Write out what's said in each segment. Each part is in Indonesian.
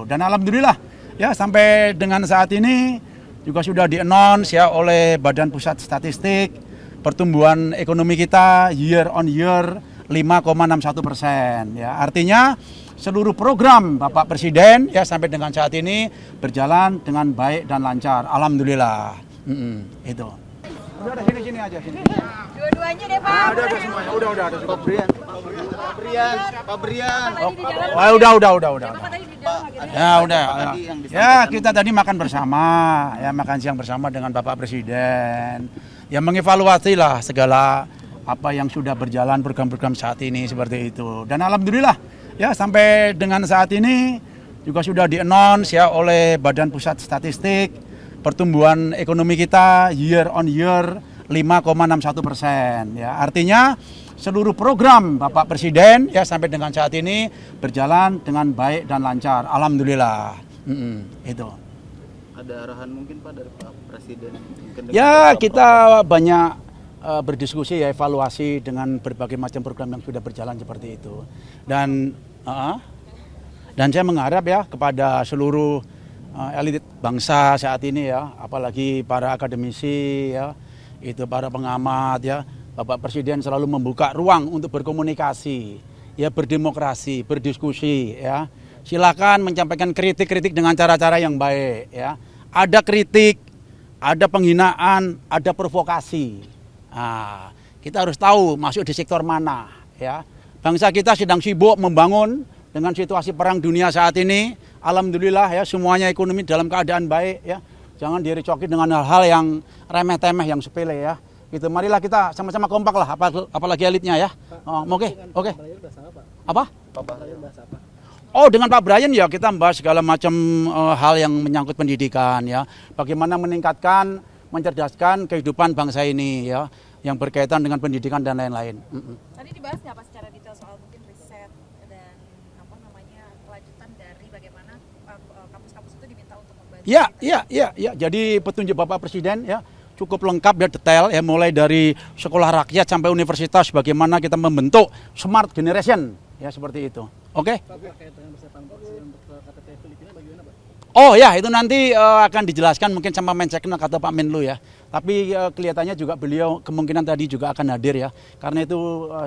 Dan alhamdulillah ya sampai dengan saat ini juga sudah di-announce ya oleh Badan Pusat Statistik pertumbuhan ekonomi kita year on year 5,61%. Ya, artinya seluruh program Bapak Presiden ya sampai dengan saat ini berjalan dengan baik dan lancar. Alhamdulillah. Itu. Udah sini aja sini. Dua-duanya deh Pak. Udah semuanya. Udah ada Pak Brian. Wah, udah. Ya udah. Ya, kita tadi makan bersama, ya makan siang bersama dengan Bapak Presiden. Ya mengevaluasi lah segala apa yang sudah berjalan program-program saat ini seperti itu. Dan alhamdulillah ya sampai dengan saat ini juga sudah di-announce ya oleh Badan Pusat Statistik pertumbuhan ekonomi kita year on year 5,61%. Ya, artinya seluruh program Bapak Presiden ya sampai dengan saat ini berjalan dengan baik dan lancar. Alhamdulillah. Itu. Ada arahan mungkin Pak dari Pak Presiden? Ya kita banyak berdiskusi ya evaluasi dengan berbagai macam program yang sudah berjalan seperti itu. Dan saya mengharap ya kepada seluruh elit bangsa saat ini ya, apalagi para akademisi ya, itu para pengamat ya, Bapak Presiden selalu membuka ruang untuk berkomunikasi, ya berdemokrasi, berdiskusi ya. Silakan menyampaikan kritik-kritik dengan cara-cara yang baik ya. Ada kritik, ada penghinaan, ada provokasi. Nah, kita harus tahu masuk di sektor mana ya. Bangsa kita sedang sibuk membangun dengan situasi perang dunia saat ini. Alhamdulillah ya semuanya ekonomi dalam keadaan baik ya. Jangan direcoki dengan hal-hal yang remeh-temeh yang sepele ya. Gitu, marilah kita sama-sama kompak lah, apalagi elitnya ya. Oke. Apa? Oh, dengan Pak Brian ya kita membahas segala macam hal yang menyangkut pendidikan ya. Bagaimana meningkatkan, mencerdaskan kehidupan bangsa ini ya, yang berkaitan dengan pendidikan dan lain-lain. Tadi dibahas nggak Pak secara detail soal mungkin riset dan apa namanya kelanjutan dari bagaimana kampus-kampus itu diminta untuk membantu? Ya. Jadi petunjuk Bapak Presiden ya cukup lengkap ya, detail ya, mulai dari sekolah rakyat sampai universitas bagaimana kita membentuk smart generation ya seperti itu. Oke? Oh ya, itu nanti akan dijelaskan mungkin sama Menseknek atau Pak Menlu ya. Tapi kelihatannya juga beliau kemungkinan tadi juga akan hadir ya. Karena itu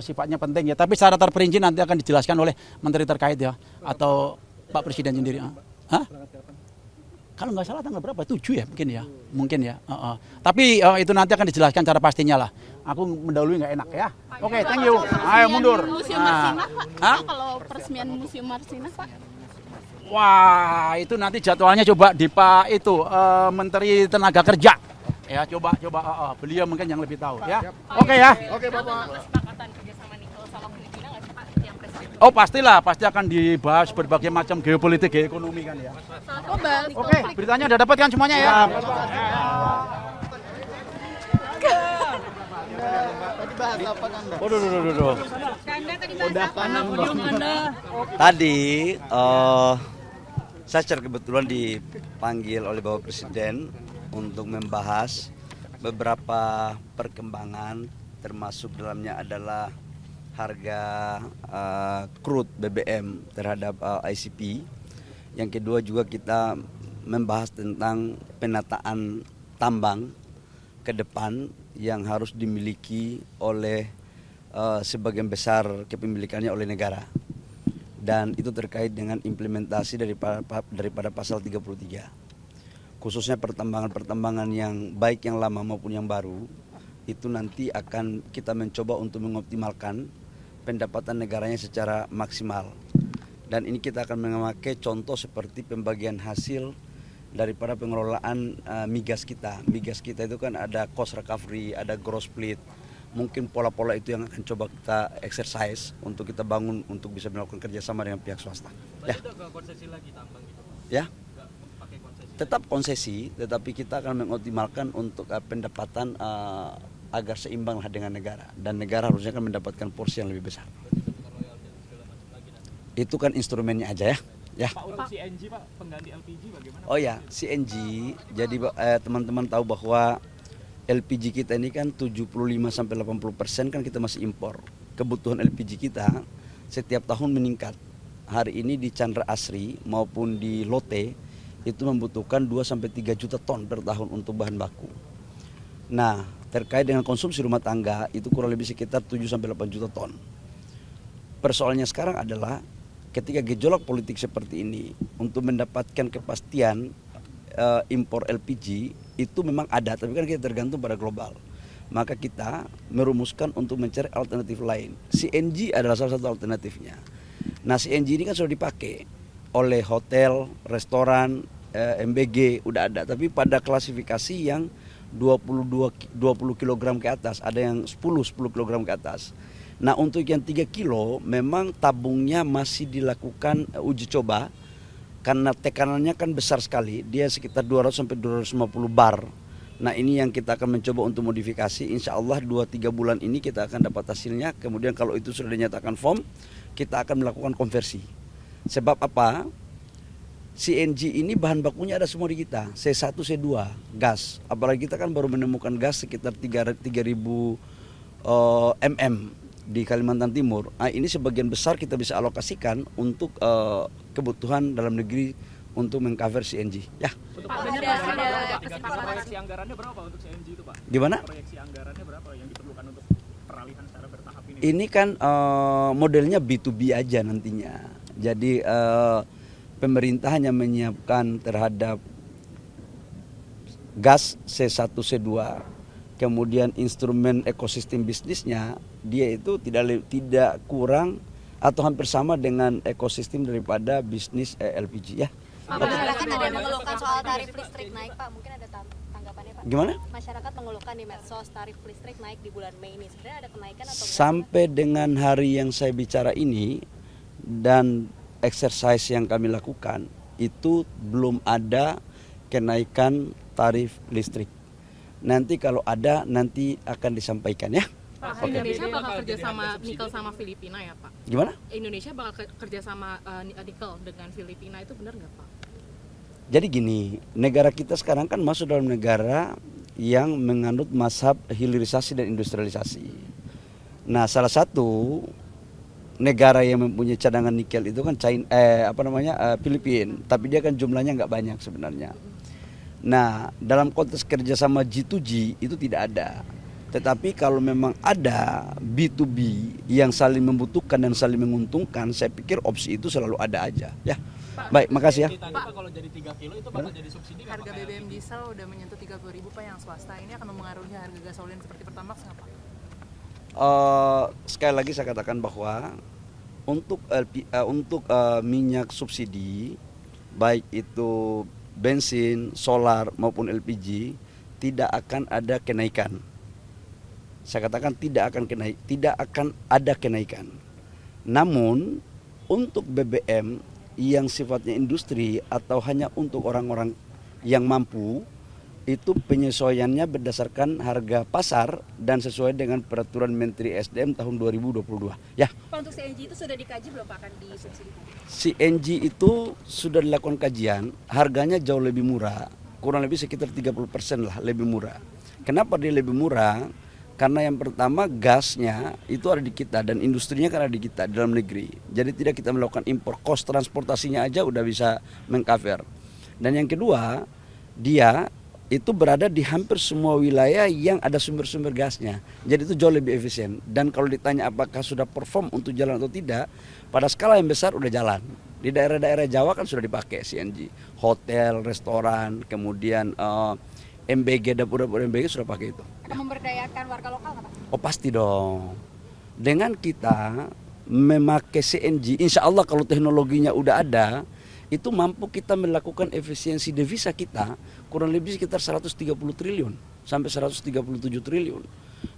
sifatnya penting ya. Tapi secara terperinci nanti akan dijelaskan oleh menteri terkait ya, atau Pak Presiden sendiri. Hah? Kalau nggak salah tanggal berapa? 7 ya mungkin ya. Tapi itu nanti akan dijelaskan cara pastinya lah. Aku mendahului nggak enak ya. Oke, thank you. Ayo mundur. Museum Marsinah Pak, kalau peresmian Museum Marsinah Pak? Wah, itu nanti jadwalnya coba di Pak itu Menteri Tenaga Kerja. Ya, coba beliau mungkin yang lebih tahu ya. Oke ya. Oke Bapak. Kesepakatan kerjasama nikel sama Filipina nggak sih Pak yang presiden? Oh pastilah, pasti akan dibahas berbagai macam geopolitik, geoekonomi kan ya. Oke, beritanya udah dapat kan semuanya ya. Tadi saya secara kebetulan dipanggil oleh Bapak Presiden untuk membahas beberapa perkembangan, termasuk dalamnya adalah harga crude BBM terhadap ICP. Yang kedua juga kita membahas tentang penataan tambang ke depan yang harus dimiliki oleh sebagian besar kepemilikannya oleh negara. Dan itu terkait dengan implementasi daripada pasal 33. Khususnya pertambangan-pertambangan yang baik yang lama maupun yang baru, itu nanti akan kita mencoba untuk mengoptimalkan pendapatan negaranya secara maksimal. Dan ini kita akan memakai contoh seperti pembagian hasil daripada pengelolaan migas kita. Migas kita itu kan ada cost recovery, ada gross split. Mungkin pola-pola itu yang akan coba kita exercise untuk kita bangun untuk bisa melakukan kerjasama dengan pihak swasta. Ya. Itu ke konsesi lagi tambang gitu. Ya. Pakai konsesi. Tetap konsesi, tetapi kita akan mengoptimalkan untuk pendapatan agar seimbang lah dengan negara. Dan negara harusnya kan mendapatkan porsi yang lebih besar. Itu kan instrumennya aja ya. Ya. Pak, untuk CNG Pak, pengganti LPG bagaimana? Oh ya, CNG. Jadi teman-teman tahu bahwa LPG kita ini kan 75-80% kan kita masih impor. Kebutuhan LPG kita setiap tahun meningkat. hari ini di Chandra Asri maupun di Lote itu membutuhkan 2-3 juta ton per tahun untuk bahan baku. Nah, terkait dengan konsumsi rumah tangga itu kurang lebih sekitar 7-8 juta ton. Persoalannya sekarang adalah ketika gejolak politik seperti ini, untuk mendapatkan kepastian impor LPG itu memang ada, tapi kan kita tergantung pada global. Maka kita merumuskan untuk mencari alternatif lain. CNG adalah salah satu alternatifnya. Nah, CNG ini kan sudah dipakai oleh hotel, restoran, MBG udah ada, tapi pada klasifikasi yang 20 kg ke atas, ada yang 10 kg ke atas. Nah, untuk yang 3 kilo memang tabungnya masih dilakukan uji coba karena tekanannya kan besar sekali, dia sekitar 200-250 bar. Nah, ini yang kita akan mencoba untuk modifikasi. Insya Allah 2-3 bulan ini kita akan dapat hasilnya. Kemudian kalau itu sudah dinyatakan firm, kita akan melakukan konversi. Sebab apa? CNG ini bahan bakunya ada semua di kita, C1, C2, gas. Apalagi kita kan baru menemukan gas sekitar 3.000 mm di Kalimantan Timur. Nah, ini sebagian besar kita bisa alokasikan untuk kebutuhan dalam negeri untuk mengcover CNG. Ya. Pak, ada proyeksi anggarannya berapa untuk CNG itu, Pak? Gimana? Proyeksi anggarannya berapa yang diperlukan untuk peralihan secara bertahap ini? Ini kan modelnya B2B aja nantinya. Jadi pemerintah hanya menyiapkan terhadap gas C1, C2, kemudian instrumen ekosistem bisnisnya dia itu tidak kurang atau hampir sama dengan ekosistem daripada bisnis LPG ya. Masyarakat ada yang mengeluhkan soal tarif listrik naik, Pak. Mungkin ada tanggapannya, Pak. Gimana? Masyarakat mengeluhkan di medsos tarif listrik naik di bulan Mei ini. Sebenarnya ada kenaikan atau enggak? Sampai dengan hari yang saya bicara ini dan exercise yang kami lakukan itu belum ada kenaikan tarif listrik. Nanti kalau ada nanti akan disampaikan ya. Pak, Indonesia bakal kerja sama nikel sama Filipina ya, Pak? Gimana? Indonesia bakal kerja sama nikel dengan Filipina, itu benar nggak, Pak? Jadi gini, negara kita sekarang kan masuk dalam negara yang menganut mazhab hilirisasi dan industrialisasi. Nah, salah satu negara yang mempunyai cadangan nikel itu kan Filipina, tapi dia kan jumlahnya nggak banyak sebenarnya. Nah, dalam konteks kerjasama G2G itu tidak ada. Tetapi kalau memang ada B2B yang saling membutuhkan dan saling menguntungkan, saya pikir opsi itu selalu ada aja. Ya, baik, makasih ya. Pak, kalau jadi 3 kilo itu bakal jadi subsidi nggak, Harga Pak? BBM diesel udah menyentuh 30.000 Pak yang swasta. Ini akan mempengaruhi harga gasolin seperti Pertamax nggak Pak? Sekali lagi saya katakan bahwa untuk minyak subsidi, baik itu bensin, solar maupun LPG, tidak akan ada kenaikan. Saya katakan tidak akan ada kenaikan. Namun untuk BBM yang sifatnya industri atau hanya untuk orang-orang yang mampu, itu penyesuaiannya berdasarkan harga pasar dan sesuai dengan peraturan Menteri SDM tahun 2022. Ya. Pak, untuk CNG itu sudah dikaji belum Pak akan disubsidi? CNG itu sudah dilakukan kajian, harganya jauh lebih murah, kurang lebih sekitar 30% lah lebih murah. Kenapa dia lebih murah? Karena yang pertama gasnya itu ada di kita dan industrinya kan ada di kita di dalam negeri. Jadi tidak kita melakukan impor, cost transportasinya aja udah bisa mengcover. Dan yang kedua, dia itu berada di hampir semua wilayah yang ada sumber-sumber gasnya. Jadi itu jauh lebih efisien. Dan kalau ditanya apakah sudah perform untuk jalan atau tidak, pada skala yang besar udah jalan. Di daerah-daerah Jawa kan sudah dipakai CNG. Hotel, restoran, kemudian MBG, dapur-dapur MBG sudah pakai itu. Akan memberdayakan warga lokal nggak Pak? Oh pasti dong. Dengan kita memakai CNG, insya Allah kalau teknologinya udah ada, itu mampu kita melakukan efisiensi devisa kita kurang lebih sekitar 130 triliun sampai 137 triliun.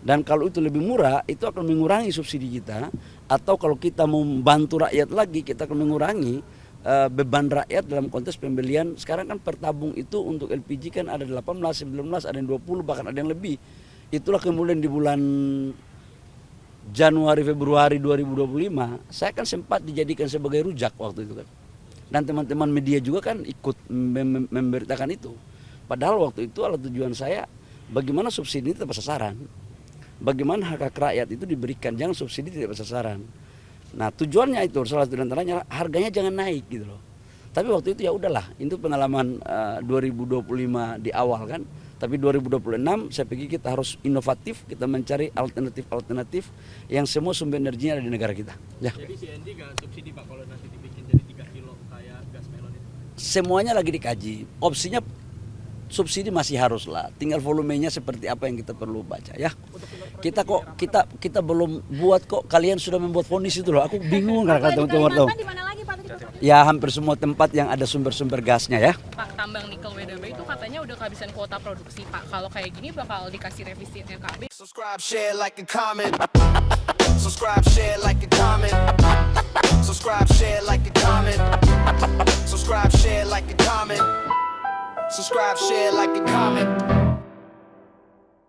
Dan kalau itu lebih murah, itu akan mengurangi subsidi kita. Atau kalau kita mau membantu rakyat lagi, kita akan mengurangi beban rakyat dalam konteks pembelian. Sekarang kan per tabung itu untuk LPG kan ada 18, 19, ada yang 20, bahkan ada yang lebih. Itulah kemudian di bulan Januari, Februari 2025, saya kan sempat dijadikan sebagai rujak waktu itu kan. Dan teman-teman media juga kan ikut memberitakan itu. Padahal waktu itu adalah tujuan saya, bagaimana subsidi ini tepat sasaran. Bagaimana hak-hak rakyat itu diberikan, jangan subsidi tidak tepat sasaran. Nah tujuannya itu salah satu antaranya harganya jangan naik gitu loh. Tapi waktu itu ya udahlah, itu pengalaman 2025 di awal kan. Tapi 2026 saya pikir kita harus inovatif, kita mencari alternatif yang semua sumber energinya ada di negara kita. Ya. Jadi CNG nggak subsidi Pak kalau nanti dibikin jadi 3 kilo kayak gas melon itu? Semuanya lagi dikaji. Opsinya subsidi masih harus lah. Tinggal volumenya seperti apa yang kita perlu baca ya. Kita belum buat kok. Kalian sudah membuat vonis itu loh. Aku bingung karena teman-teman. Di mana lagi Pak? Ya hampir semua tempat yang ada sumber-sumber gasnya ya. Pak, tambang nikel WDB itu katanya udah kehabisan kuota produksi Pak. Kalau kayak gini bakal dikasih revisi LKB. Subscribe, share, like, and comment. Subscribe, share, like, and comment. Subscribe, share, like, and comment. Subscribe, share, like, and comment. Subscribe, share, like, and comment.